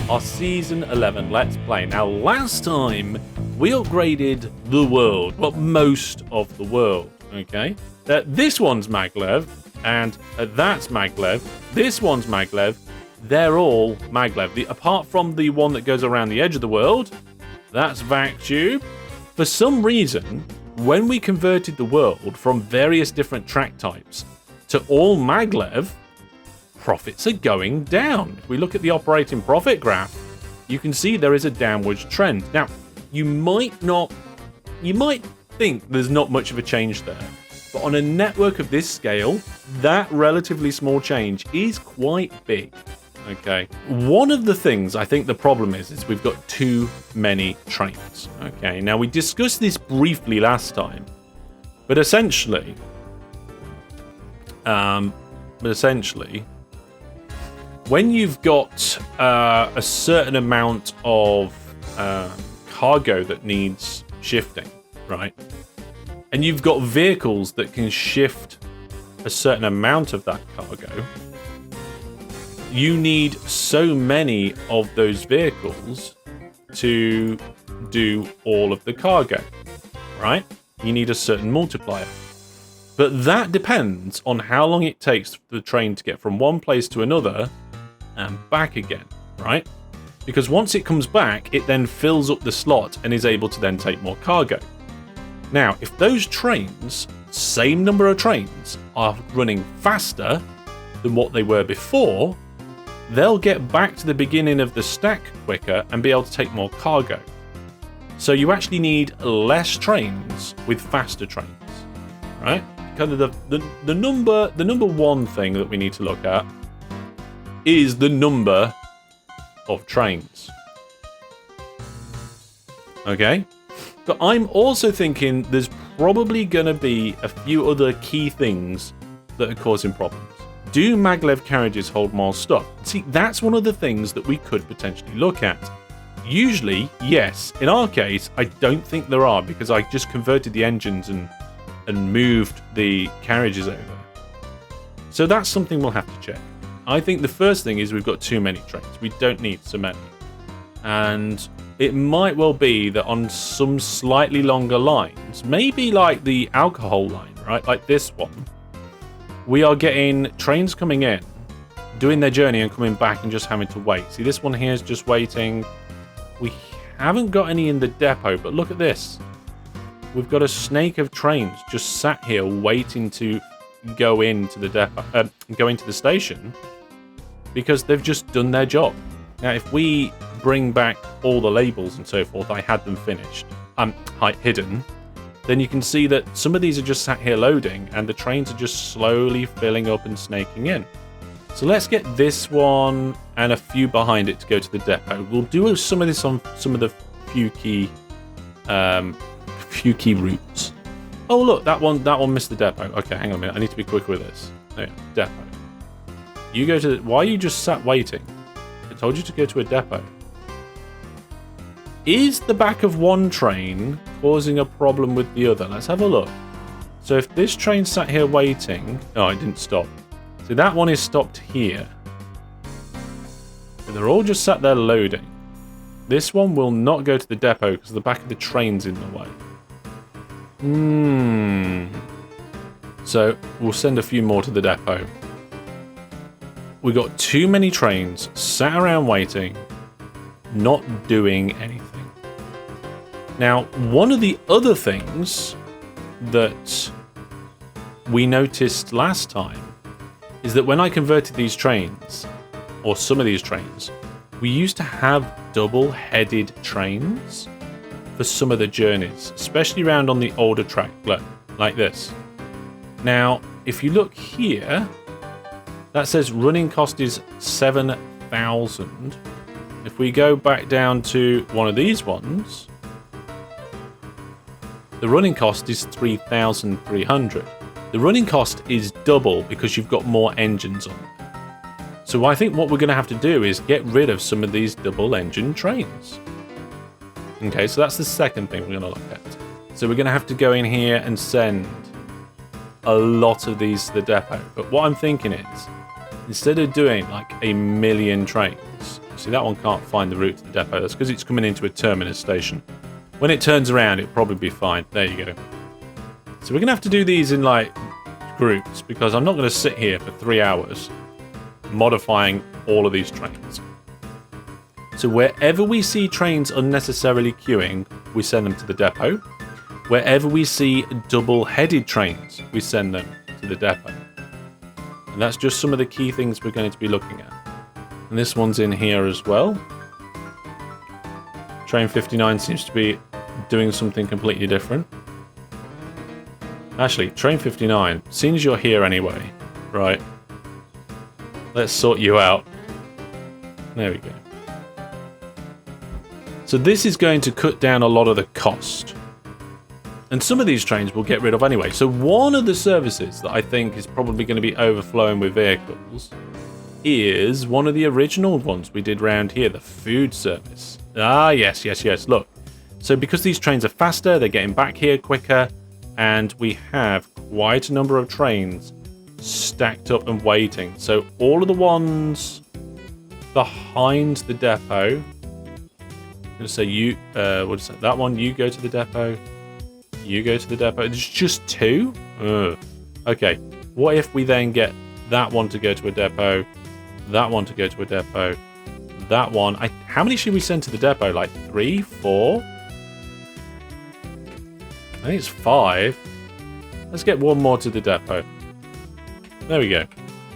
our Season 11 Let's Play. Now, last time we upgraded the world, well, most of the world, okay? This one's Maglev, and that's Maglev. This one's Maglev. They're all Maglev. Apart from the one that goes around the edge of the world, that's Vactube. For some reason, when we converted the world from various different track types to all Maglev, profits are going down. If we look at the operating profit graph, you can see there is a downwards trend. Now, you might think there's not much of a change there, but on a network of this scale, that relatively small change is quite big. Okay. One of the things I think the problem is we've got too many trains. Okay. Now, we discussed this briefly last time, but essentially, when you've got a certain amount of cargo that needs shifting, right? And you've got vehicles that can shift a certain amount of that cargo, you need so many of those vehicles to do all of the cargo, right? You need a certain multiplier. But that depends on how long it takes for the train to get from one place to another and back again, right? Because once it comes back, it then fills up the slot and is able to then take more cargo. Now, if those trains, same number of trains, are running faster than what they were before, they'll get back to the beginning of the stack quicker and be able to take more cargo. So you actually need less trains with faster trains, right? Kind of the number one thing that we need to look at is the number of trains. Okay? But I'm also thinking there's probably going to be a few other key things that are causing problems. Do Maglev carriages hold more stuff? See, that's one of the things that we could potentially look at. Usually, yes. In our case, I don't think there are, because I just converted the engines and moved the carriages over. So that's something we'll have to check. I think the first thing is we've got too many trains. We don't need so many. And it might well be that on some slightly longer lines, maybe like the alcohol line, right? Like this one, we are getting trains coming in, doing their journey and coming back and just having to wait. See, this one here is just waiting. We haven't got any in the depot, but look at this. We've got a snake of trains just sat here waiting to go into the depot, go into the station, because they've just done their job. Now, if we bring back all the labels and so forth, I had them finished, hidden, then you can see that some of these are just sat here loading, and the trains are just slowly filling up and snaking in. So let's get this one and a few behind it to go to the depot. We'll do some of this on some of the few key routes. Oh look, that one missed the depot. Okay, hang on a minute. I need to be quick with this. There, depot. You go to. Why are you just sat waiting? I told you to go to a depot. Is the back of one train causing a problem with the other? Let's have a look. So if this train sat here waiting, oh, it didn't stop. So that one is stopped here. So they're all just sat there loading. This one will not go to the depot because the back of the train's in the way. So we'll send a few more to the depot. We got too many trains sat around waiting, not doing anything. Now, one of the other things that we noticed last time is that when I converted these trains, or some of these trains, we used to have double-headed trains for some of the journeys, especially around on the older track, like this. Now, if you look here, that says running cost is 7,000. If we go back down to one of these ones, the running cost is 3,300. The running cost is double because you've got more engines on it. So I think what we're going to have to do is get rid of some of these double engine trains. Okay, so that's the second thing we're going to look at. So we're going to have to go in here and send a lot of these to the depot. But what I'm thinking is, instead of doing like 1 million trains, See, that one can't find the route to the depot. That's because it's coming into a terminus station. When it turns around, it'll probably be fine. There you go. So we're going to have to do these in, like, groups, because I'm not going to sit here for 3 hours modifying all of these trains. So wherever we see trains unnecessarily queuing, we send them to the depot. Wherever we see double-headed trains, we send them to the depot. And that's just some of the key things we're going to be looking at. And this one's in here as well. Train 59 seems to be doing something completely different. Actually, Train 59, seeing as you're here anyway, right, let's sort you out. There we go. So this is going to cut down a lot of the cost. And some of these trains we'll get rid of anyway. So one of the services that I think is probably going to be overflowing with vehicles is one of the original ones we did round here, the food service. Ah, yes. Look. So because these trains are faster, they're getting back here quicker, and we have quite a number of trains stacked up and waiting. So all of the ones behind the depot, I'm going to say you, what is that? That one, you go to the depot. You go to the depot. It's just 2? Okay. What if we then get that one to go to a depot, that one to go to a depot, that one. How many should we send to the depot? Like 3, 4? I think it's 5. Let's get one more to the depot. There we go.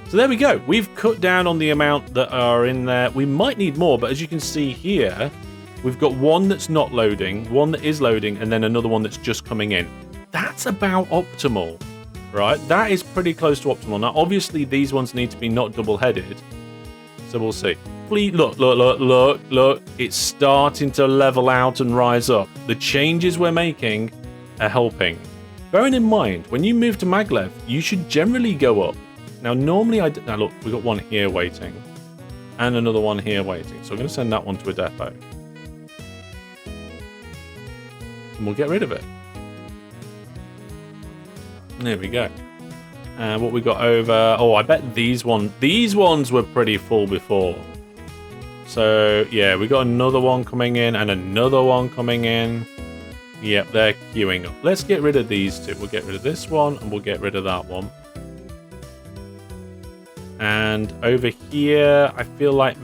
So there we go. We've cut down on the amount that are in there. We might need more, but as you can see here, we've got one that's not loading, one that is loading, and then another one that's just coming in. That's about optimal, right? That is pretty close to optimal. Now, obviously, these ones need to be not double-headed, so we'll see. Look. It's starting to level out and rise up. The changes we're making are helping. Bearing in mind, when you move to Maglev, you should generally go up. Now, normally, now look, we've got one here waiting, and another one here waiting. So I'm going to send that one to a depot. And we'll get rid of it. There we go. And what we got over... Oh, I bet these ones were pretty full before. So, yeah, we got another one coming in and another one coming in. Yep, they're queuing up. Let's get rid of these two. We'll get rid of this one and we'll get rid of that one. And over here, I feel like...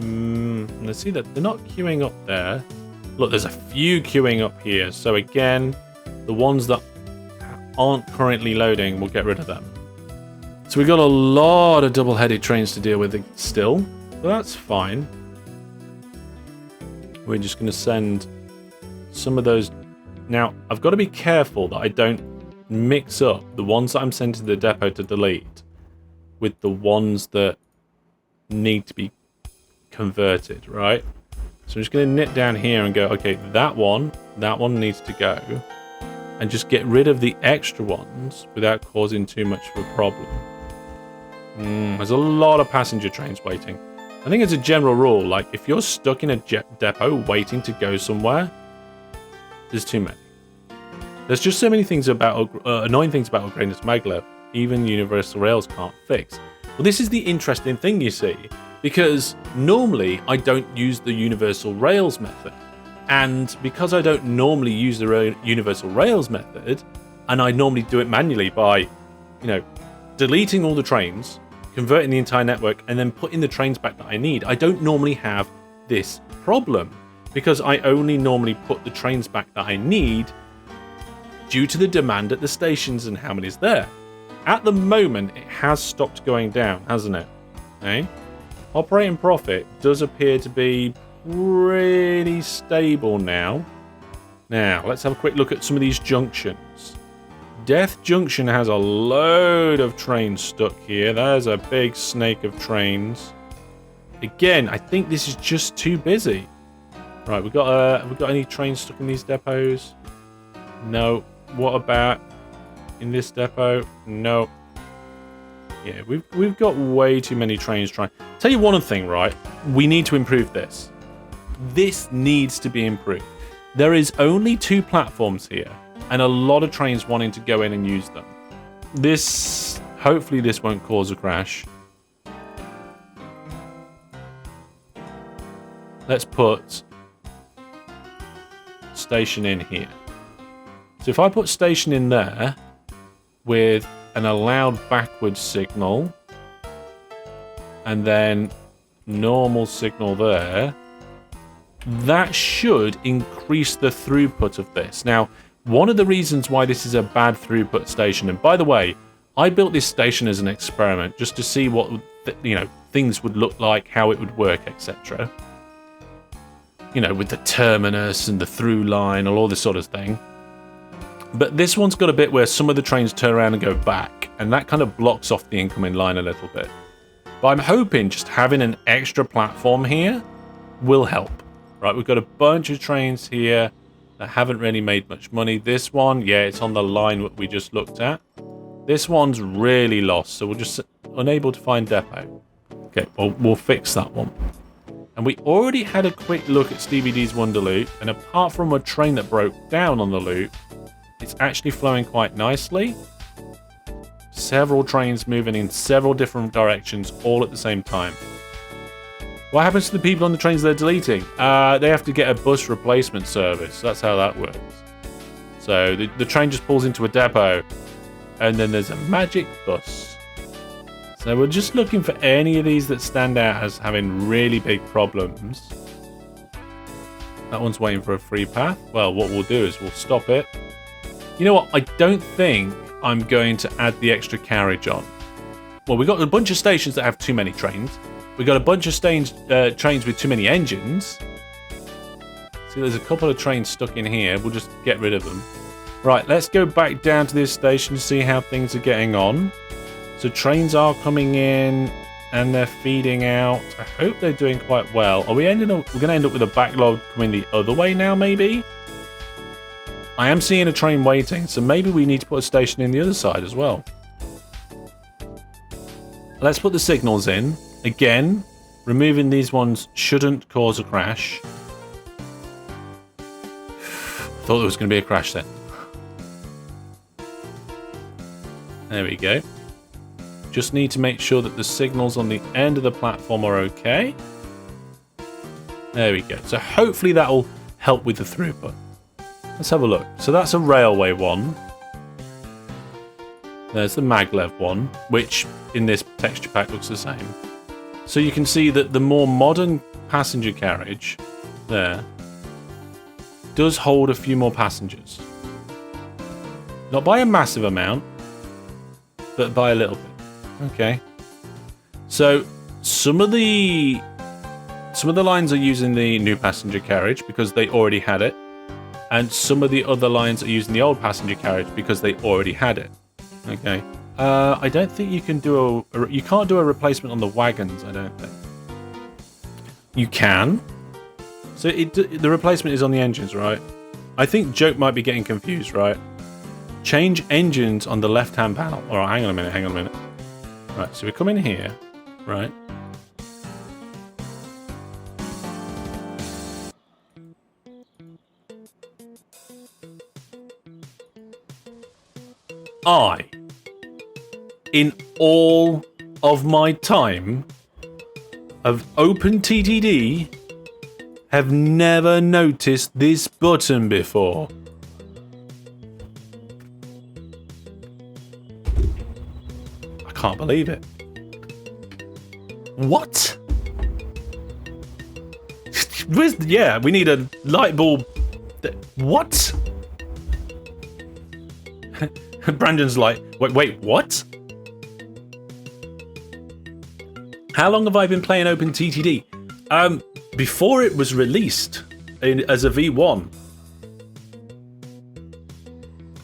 let's see that they're not queuing up there. Look, there's a few queuing up here. So again, the ones that aren't currently loading, we'll get rid of them. So we've got a lot of double-headed trains to deal with still. So that's fine. We're just going to send some of those. Now, I've got to be careful that I don't mix up the ones that I'm sending to the depot to delete with the ones that need to be converted, right? So I'm just going to knit down here and go, okay, that one needs to go. And just get rid of the extra ones without causing too much of a problem. There's a lot of passenger trains waiting. I think it's a general rule, like if you're stuck in a depot waiting to go somewhere, there's too many. There's just so many things about annoying things about upgrading to Maglev, even Universal Rails can't fix. Well, this is the interesting thing, you see, because normally I don't use the Universal Rails method. And because I don't normally use the Universal Rails method, and I normally do it manually by, deleting all the trains, converting the entire network, and then putting the trains back that I need, I don't normally have this problem because I only normally put the trains back that I need due to the demand at the stations and how many's there. At the moment, it has stopped going down, hasn't it? Okay? Operating profit does appear to be pretty stable now. Now, let's have a quick look at some of these junctions. Death Junction has a load of trains stuck here. There's a big snake of trains. Again, I think this is just too busy. Right, have we got any trains stuck in these depots? No. What about in this depot? No. Yeah, we've got way too many trains trying. Tell you one thing, right? We need to improve this. This needs to be improved. There is only 2 platforms here, and a lot of trains wanting to go in and use them. Hopefully this won't cause a crash. let's put station in here. So if I put station in there with an allowed backwards signal and then normal signal there, that should increase the throughput of this. Now, one of the reasons why this is a bad throughput station, and by the way, I built this station as an experiment just to see what things would look like, how it would work, etc. With the terminus and the through line and all this sort of thing. But this one's got a bit where some of the trains turn around and go back, and that kind of blocks off the incoming line a little bit. But I'm hoping just having an extra platform here will help. Right, we've got a bunch of trains here that haven't really made much money. This one, yeah, it's on the line that we just looked at. This one's really lost, so we're just unable to find depot. Okay, well, we'll fix that one. And we already had a quick look at Stevie D's Wonder Loop, and apart from a train that broke down on the loop, it's actually flowing quite nicely. Several trains moving in several different directions all at the same time. What happens to the people on the trains they're deleting? They have to get a bus replacement service. That's how that works. So the train just pulls into a depot, and then there's a magic bus. So we're just looking for any of these that stand out as having really big problems. That one's waiting for a free path. Well, what we'll do is we'll stop it. You know what? I don't think I'm going to add the extra carriage on. Well, we've got a bunch of stations that have too many trains. We've got a bunch of trains with too many engines. See, there's a couple of trains stuck in here. We'll just get rid of them. Right, let's go back down to this station to see how things are getting on. So trains are coming in and they're feeding out. I hope they're doing quite well. Are we we're going to end up with a backlog coming the other way now, maybe? I am seeing a train waiting, so maybe we need to put a station in the other side as well. Let's put the signals in. Again, removing these ones shouldn't cause a crash. Thought there was going to be a crash then. There we go. Just need to make sure that the signals on the end of the platform are okay. There we go. So hopefully that'll help with the throughput. Let's have a look. So that's a railway one. There's the Maglev one, which in this texture pack looks the same. So you can see that the more modern passenger carriage there does hold a few more passengers. Not by a massive amount, but by a little bit. Okay. So some of the lines are using the new passenger carriage because they already had it, and some of the other lines are using the old passenger carriage because they already had it. Okay. I don't think you can do you can't do a replacement on the wagons, I don't think. You can. So the replacement is on the engines, right? I think Joke might be getting confused, right? Change engines on the left-hand panel. All right, hang on a minute. Right, so we come in here, right? In all of my time of OpenTTD, have never noticed this button before. I can't believe it. What? Yeah, we need a light bulb. What? Brandon's like, wait, what? How long have I been playing OpenTTD? Before it was released as a V1.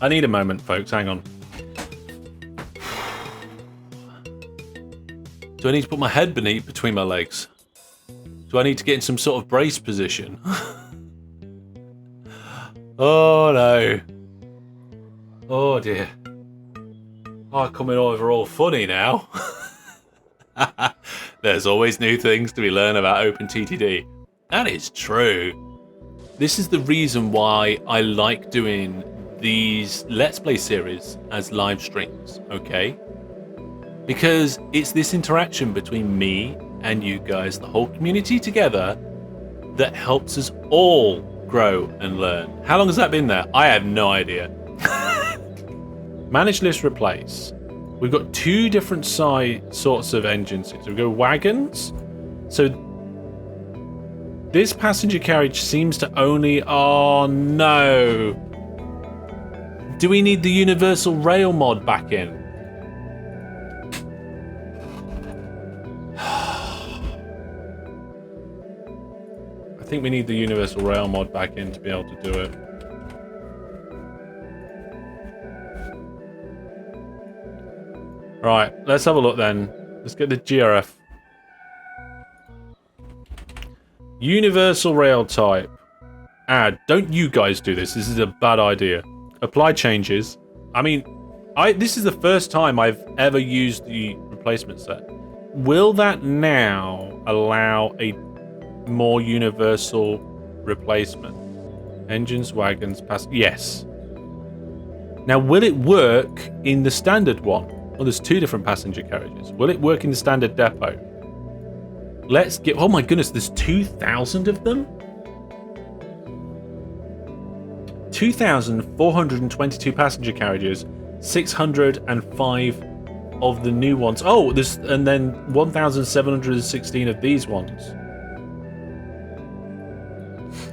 I need a moment, folks. Hang on. Do I need to put my head between my legs? Do I need to get in some sort of brace position? Oh no. Oh dear. Oh, coming over all funny now. There's always new things to be learned about OpenTTD. That is true. This is the reason why I like doing these Let's Play series as live streams, okay? Because it's this interaction between me and you guys, the whole community together, that helps us all grow and learn. How long has that been there? I have no idea. Manage list replace. We've got two different sorts of engines. So we go wagons. So this passenger carriage seems to only... Oh no. Do we need the universal rail mod back in? I think we need the universal rail mod back in to be able to do it. Right, let's have a look then. Let's get the GRF. Universal rail type. Add. Don't you guys do this. This is a bad idea. Apply changes. I mean, this is the first time I've ever used the replacement set. Will that now allow a more universal replacement? Engines, wagons, yes. Now, will it work in the standard one? Well, there's two different passenger carriages. Will it work in the standard depot? Let's get... Oh my goodness, there's 2,000 of them? 2,422 passenger carriages, 605 of the new ones. Oh, there's... And then 1,716 of these ones.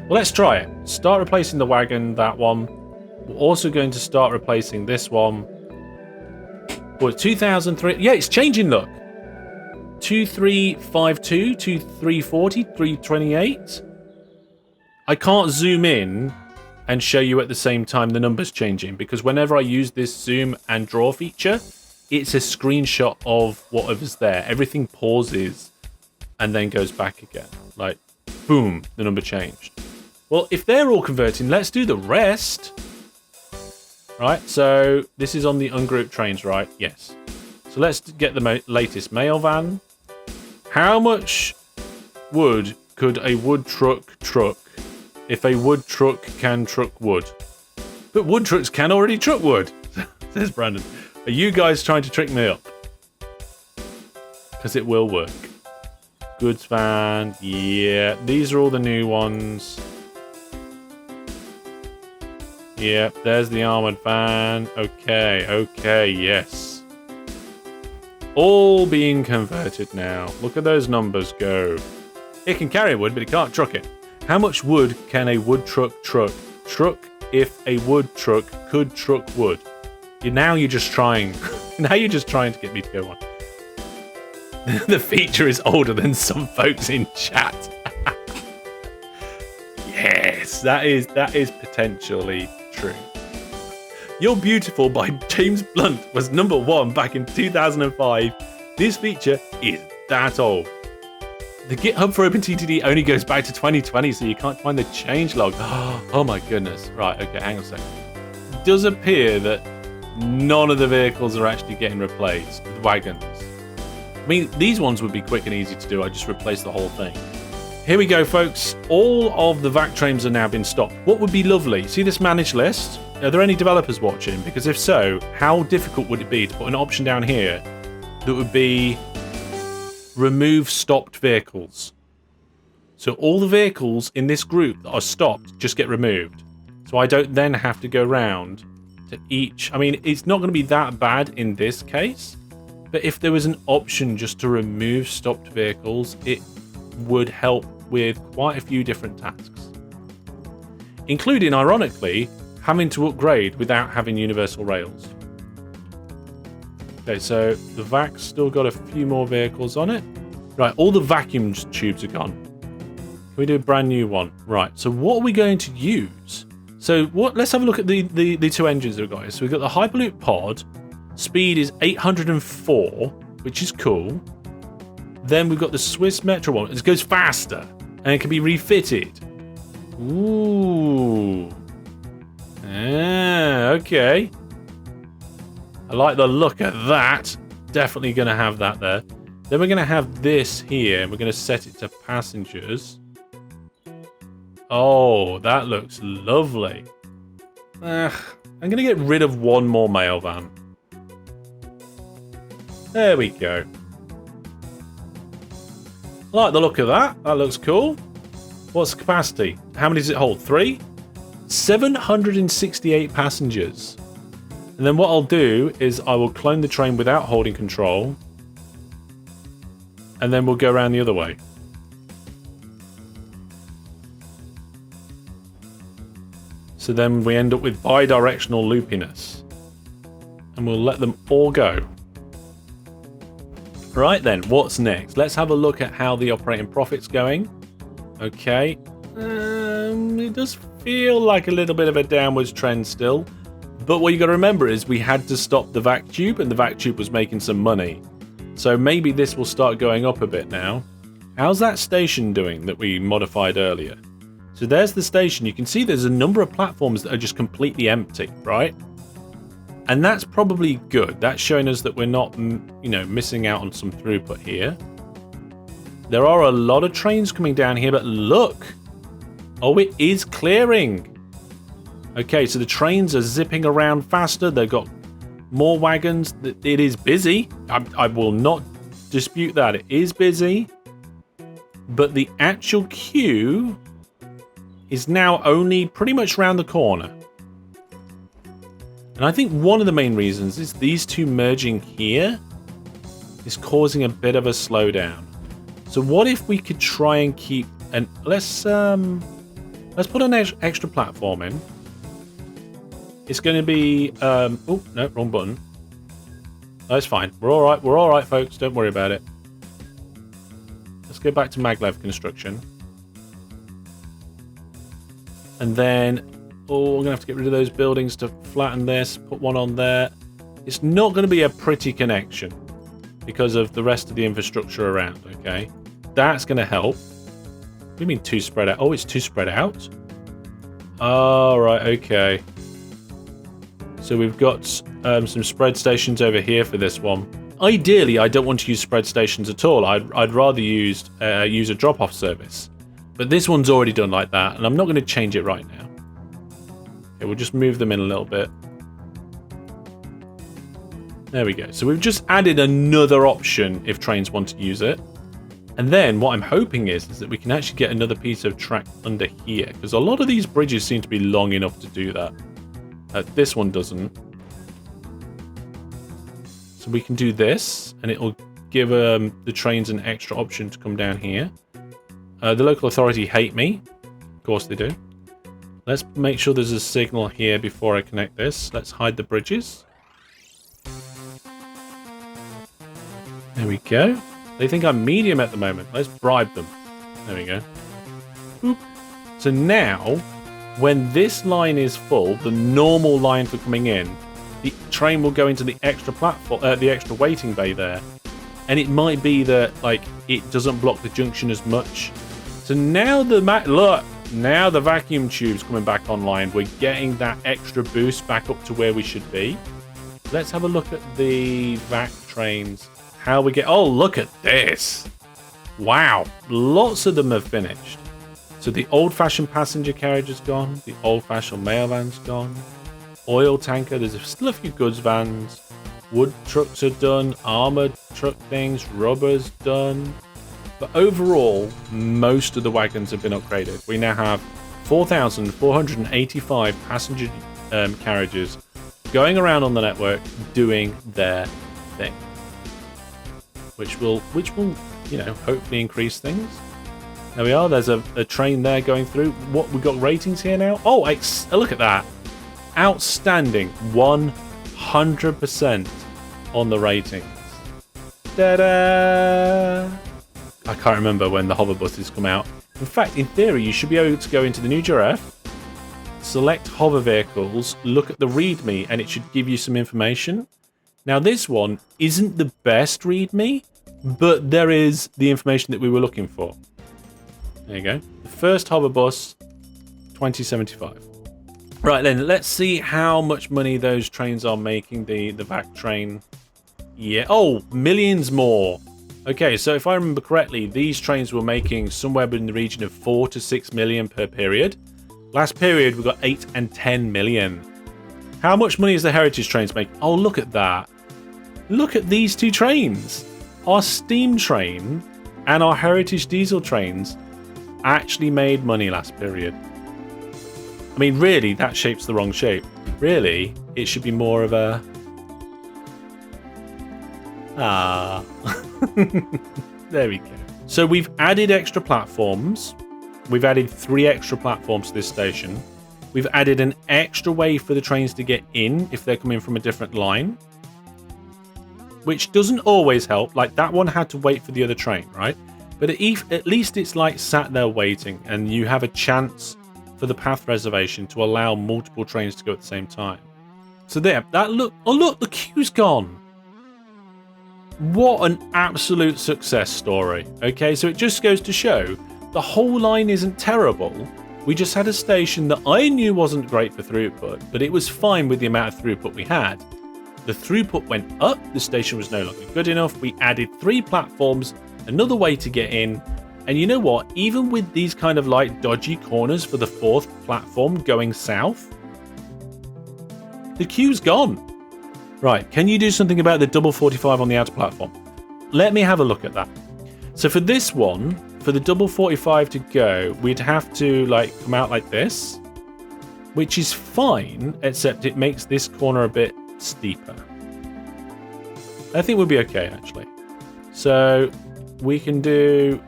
Well, let's try it. Start replacing the wagon, that one. We're also going to start replacing this one. Well, 2003. Yeah, it's changing, look. 2352, 2340, 328. I can't zoom in and show you at the same time the numbers changing, because whenever I use this zoom and draw feature, it's a screenshot of whatever's there. Everything pauses and then goes back again. Like, boom, the number changed. Well, if they're all converting, let's do the rest. Right, so this is on the ungrouped trains, right? Yes. So let's get the latest mail van. How much wood could a wood truck if a wood truck can truck wood? But wood trucks can already truck wood, says Brandon. Are you guys trying to trick me up? Because it will work. Goods van, yeah. These are all the new ones. Yep, there's the armored van. Okay, yes. All being converted now. Look at those numbers go. It can carry wood, but it can't truck it. How much wood can a wood truck truck? Truck if a wood truck could truck wood. Now you're just trying. Now you're just trying to get me to go on. The feature is older than some folks in chat. Yes, that is potentially true. You're Beautiful by James Blunt was #1 back in 2005. This feature is that old. The GitHub for OpenTTD only goes back to 2020, so you can't find the changelog. Oh my goodness. Right, okay, hang on a second. It does appear that none of the vehicles are actually getting replaced with wagons. I mean, these ones would be quick and easy to do. I just replace the whole thing. Here we go, folks. All of the Vac Trains are now been stopped. What would be lovely? See this managed list? Are there any developers watching? Because if so, how difficult would it be to put an option down here that would be remove stopped vehicles? So all the vehicles in this group that are stopped just get removed. So I don't then have to go round to each. I mean, it's not going to be that bad in this case, but if there was an option just to remove stopped vehicles, it would help with quite a few different tasks, including, ironically, having to upgrade without having universal rails. Okay, so the Vac's still got a few more vehicles on it. Right, all the vacuum tubes are gone. Can we do a brand new one? Right, so what are we going to use? So let's have a look at the two engines we've got. So we've got the Hyperloop Pod. Speed is 804, which is cool. Then we've got the Swiss Metro one. It goes faster and it can be refitted. Ooh. Okay. I like the look of that. Definitely going to have that there. Then we're going to have this here. And we're going to set it to passengers. Oh, that looks lovely. I'm going to get rid of one more mail van. There we go. I like the look of that. That looks cool. What's the capacity? How many does it hold? 3? 768 passengers. And then what I'll do is I will clone the train without holding control. And then we'll go around the other way. So then we end up with bi-directional loopiness. And we'll let them all go. Right then, what's next? Let's have a look at how the operating profit's going. Okay. It does feel like a little bit of a downwards trend still. But what you got to remember is we had to stop the vac tube, and the vac tube was making some money. So maybe this will start going up a bit now. How's that station doing that we modified earlier? So there's the station. You can see there's a number of platforms that are just completely empty, right? And that's probably good. That's showing us that we're not, missing out on some throughput here. There are a lot of trains coming down here, but look. Oh, it is clearing. Okay, so the trains are zipping around faster. They've got more wagons. It is busy. I will not dispute that. It is busy. But the actual queue is now only pretty much round the corner. And I think one of the main reasons is these two merging here is causing a bit of a slowdown. So what if we could try and keep... and let's put an extra platform in. It's going to be... oh, no, wrong button. That's fine. We're all right. We're all right, folks. Don't worry about it. Let's go back to Maglev construction. And then... oh, we're going to have to get rid of those buildings to flatten this. Put one on there. It's not going to be a pretty connection because of the rest of the infrastructure around, okay? That's going to help. What do you mean too spread out? Oh, it's too spread out? Oh, right, okay. So we've got some spread stations over here for this one. Ideally, I don't want to use spread stations at all. I'd rather use a drop-off service. But this one's already done like that, and I'm not going to change it right now. Okay, we'll just move them in a little bit. There we go. So we've just added another option if trains want to use it. And then what I'm hoping is that we can actually get another piece of track under here, because a lot of these bridges seem to be long enough to do that. This one doesn't. So we can do this, and it'll give the trains an extra option to come down here. The local authority hate me. Of course they do. Let's make sure there's a signal here before I connect this. Let's hide the bridges. There we go. They think I'm medium at the moment. Let's bribe them. There we go. Boop. So now, when this line is full, the normal line for coming in, the train will go into the extra platform, the extra waiting bay there. And it might be that it doesn't block the junction as much. So now now the vacuum tube's coming back online. We're getting that extra boost back up to where we should be. Let's have a look at the Vac Trains. How we get... oh, look at this. Wow. Lots of them have finished. So the old-fashioned passenger carriage is gone. The old-fashioned mail van's gone. Oil tanker. There's still a few goods vans. Wood trucks are done. Armored truck things. Rubber's done. But overall, most of the wagons have been upgraded. We now have 4,485 passenger carriages going around on the network doing their thing. Which will, hopefully increase things. There we are. There's a train there going through. What, we've got ratings here now? Oh, look at that. Outstanding. 100% on the ratings. Ta-da! I can't remember when the hover buses come out. In fact, in theory, you should be able to go into the new giraffe, select hover vehicles, look at the README, and it should give you some information. Now, this one isn't the best README, but there is the information that we were looking for. There you go. The first hover bus, 2075. Right then, let's see how much money those trains are making, the Vac Train. Yeah, oh, millions more. Okay, so if I remember correctly, these trains were making somewhere in the region of 4 to 6 million per period. Last period, we got 8 and 10 million. How much money is the Heritage trains making? Oh, look at that. Look at these two trains. Our steam train and our Heritage diesel trains actually made money last period. I mean, really, that shape's the wrong shape. Really, it should be more of a... Ah. There we go. So we've added extra platforms. We've added 3 extra platforms to this station. We've added an extra way for the trains to get in if they're coming from a different line, which doesn't always help. Like, that one had to wait for the other train, right? But at least it's like sat there waiting, and you have a chance for the path reservation to allow multiple trains to go at the same time. So there, that look, oh look, the queue's gone. What an absolute success story. Okay, so it just goes to show the whole line isn't terrible. We just had a station that I knew wasn't great for throughput, but it was fine with the amount of throughput we had. The throughput went up, the station was no longer good enough, we added 3 platforms, another way to get in, and you know what, even with these kind of like dodgy corners for the 4th platform going south, the queue's gone. Right, can you do something about the double 45 on the outer platform? Let me have a look at that. So for this one, for the double 45 to go, we'd have to like come out like this, which is fine, except it makes this corner a bit steeper. I think we'll be okay, actually. So we can do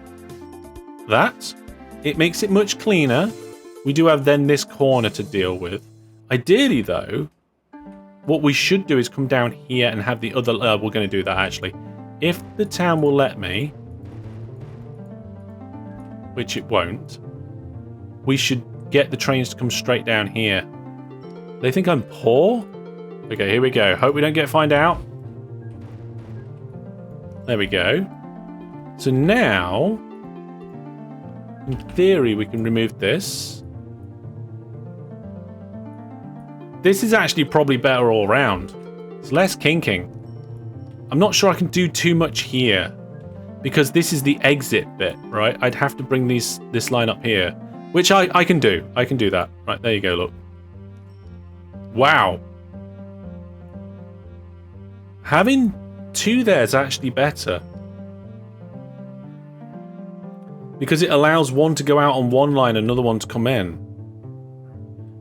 that. It makes it much cleaner. We do have then this corner to deal with. Ideally, though, what we should do is come down here and have the other... we're going to do that, actually. If the town will let me, which it won't, we should get the trains to come straight down here. They think I'm poor? Okay, here we go. Hope we don't find out. There we go. So now, in theory, we can remove this. This is actually probably better all around. It's less kinking. I'm not sure I can do too much here, because this is the exit bit, right? I'd have to bring this line up here, which I can do. I can do that. Right, there you go, look. Wow. Having 2 there is actually better, because it allows one to go out on one line, another one to come in.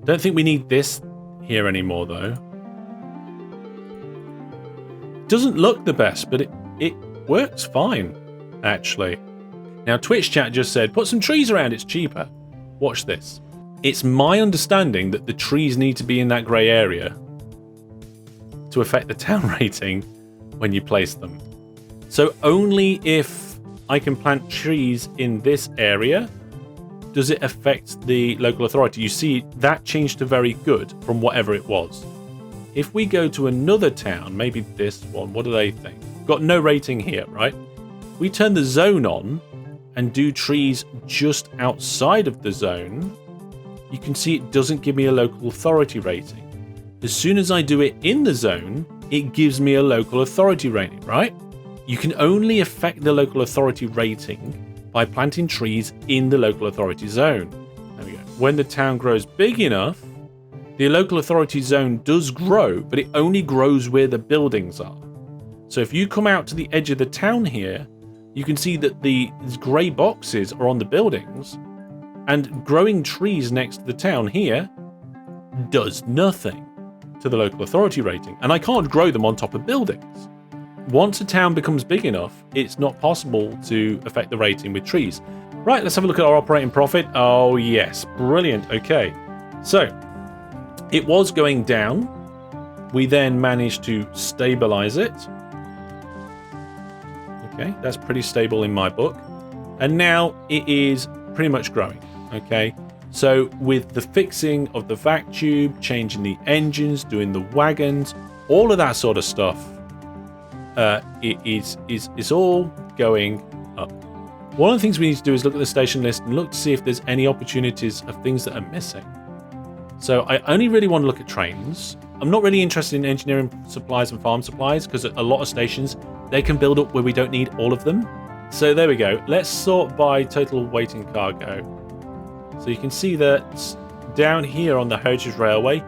Don't think we need this here anymore, though. Doesn't look the best, but it works fine, actually. Now, Twitch chat just said, put some trees around, it's cheaper. Watch this. It's my understanding that the trees need to be in that grey area to affect the town rating when you place them. So only if I can plant trees in this area does it affect the local authority. You see, that changed to very good from whatever it was. If we go to another town, maybe this one, what do they think? Got no rating here, right? We turn the zone on and do trees just outside of the zone, you can see it doesn't give me a local authority rating. As soon as I do it in the zone, it gives me a local authority rating, right? You can only affect the local authority rating by planting trees in the local authority zone. There we go. When the town grows big enough, the local authority zone does grow, but it only grows where the buildings are. So if you come out to the edge of the town here, you can see that these grey boxes are on the buildings, and growing trees next to the town here does nothing to the local authority rating. And I can't grow them on top of buildings. Once a town becomes big enough, it's not possible to affect the rating with trees. Right, let's have a look at our operating profit. Oh yes, brilliant. Okay, so it was going down. We then managed to stabilize it. Okay, that's pretty stable in my book. And now it is pretty much growing. Okay, so with the fixing of the vac tube, changing the engines, doing the wagons, all of that sort of stuff, it's all going up. One of the things we need to do is look at the station list and look to see if there's any opportunities of things that are missing. So I only really want to look at trains. I'm not really interested in engineering supplies and farm supplies, because a lot of stations, they can build up where we don't need all of them. So there we go. Let's sort by total weight and cargo. So you can see that down here on the Hellish Railway,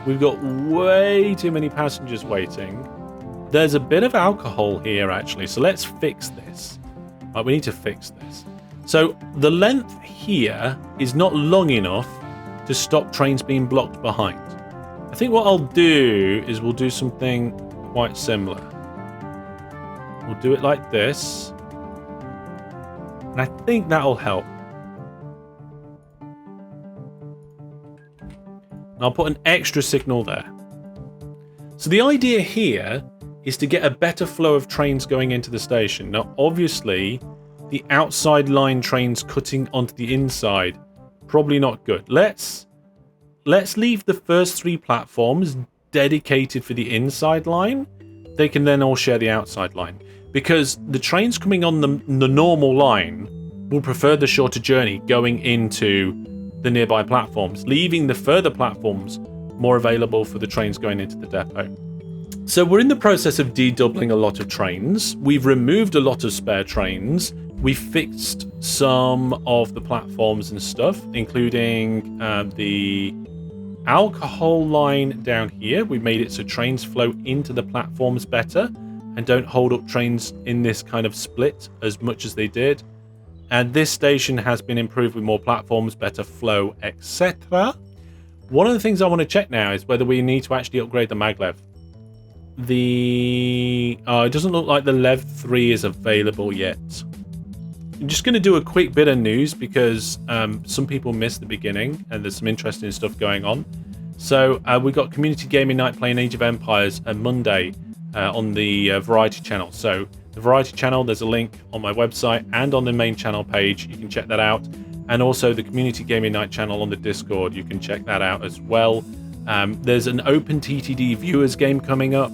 we've got way too many passengers waiting. There's a bit of alcohol here, actually, so let's fix this. Right, we need to fix this. So the length here is not long enough to stop trains being blocked behind. I think what I'll do is we'll do something quite similar. We'll do it like this. And I think that'll help. And I'll put an extra signal there. So the idea here is to get a better flow of trains going into the station. Now, obviously, the outside line trains cutting onto the inside, probably not good. Let's leave the first 3 platforms dedicated for the inside line. They can then all share the outside line. Because the trains coming on the normal line will prefer the shorter journey going into the nearby platforms, leaving the further platforms more available for the trains going into the depot. So we're in the process of dedoubling a lot of trains. We've removed a lot of spare trains. We fixed some of the platforms and stuff, including the alcohol line down here. We made it so trains flow into the platforms better and don't hold up trains in this kind of split as much as they did. And this station has been improved with more platforms, better flow, etc. One of the things I want to check now is whether we need to actually upgrade the Maglev. It doesn't look like the Lev 3 is available yet. I'm just going to do a quick bit of news because some people missed the beginning and there's some interesting stuff going on. So we've got Community Gaming Night playing Age of Empires on Monday on the Variety channel. So the Variety channel, there's a link on my website and on the main channel page. You can check that out. And also the Community Gaming Night channel on the Discord. You can check that out as well. There's an OpenTTD viewers game coming up.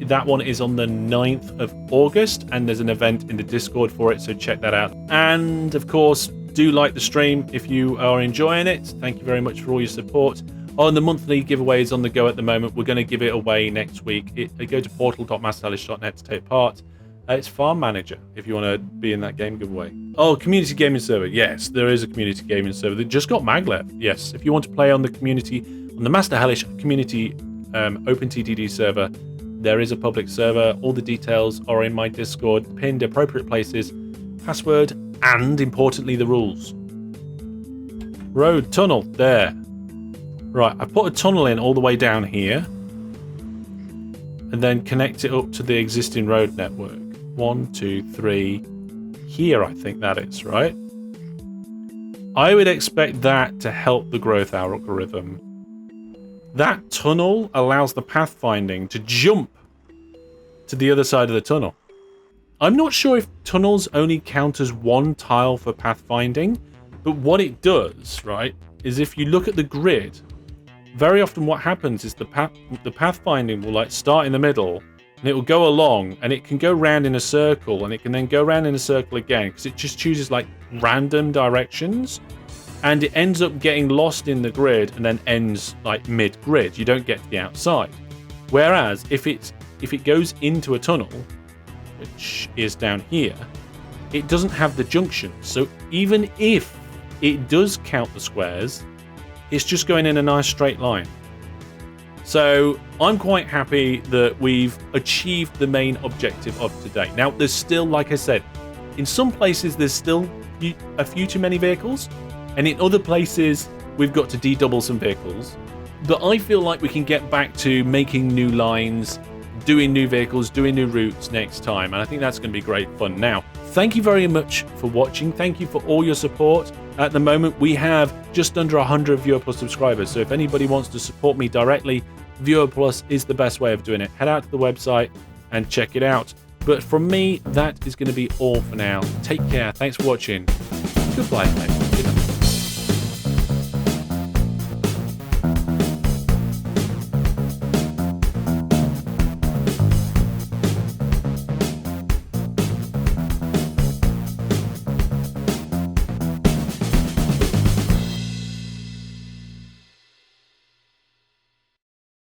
That one is on the 9th of August, and there's an event in the Discord for it, so check that out. And of course, do like the stream if you are enjoying it. Thank you very much for all your support. The monthly giveaway is on the go at the moment. We're going to give it away next week. Go to portal.masterhellish.net to take part. It's Farm Manager if you want to be in that game giveaway. Community gaming server. Yes, there is a community gaming server that just got Maglev. Yes, if you want to play on the Master Hellish community OpenTTD server, there is a public server. All the details are in my Discord, pinned appropriate places, password, and importantly, the rules. Road, tunnel, there. Right, I put a tunnel in all the way down here, and then connect it up to the existing road network. 1, 2, 3. Here, I think that is, right? I would expect that to help the growth algorithm. That tunnel allows the pathfinding to jump to the other side of the tunnel. I'm not sure if tunnels only count as one tile for pathfinding, but what it does, right, is if you look at the grid, very often what happens is the pathfinding will start in the middle, and it will go along, and it can go round in a circle, and it can then go round in a circle again, because it just chooses random directions. And it ends up getting lost in the grid and then ends mid-grid. You don't get to the outside. Whereas if it goes into a tunnel, which is down here, it doesn't have the junction. So even if it does count the squares, it's just going in a nice straight line. So I'm quite happy that we've achieved the main objective of today. Now, there's still, like I said, in some places there's still a few too many vehicles. And in other places, we've got to de-double some vehicles. But I feel like we can get back to making new lines, doing new vehicles, doing new routes next time. And I think that's going to be great fun. Now, thank you very much for watching. Thank you for all your support. At the moment, we have just under 100 Viewer Plus subscribers. So if anybody wants to support me directly, Viewer Plus is the best way of doing it. Head out to the website and check it out. But from me, that is going to be all for now. Take care. Thanks for watching. Goodbye, mate.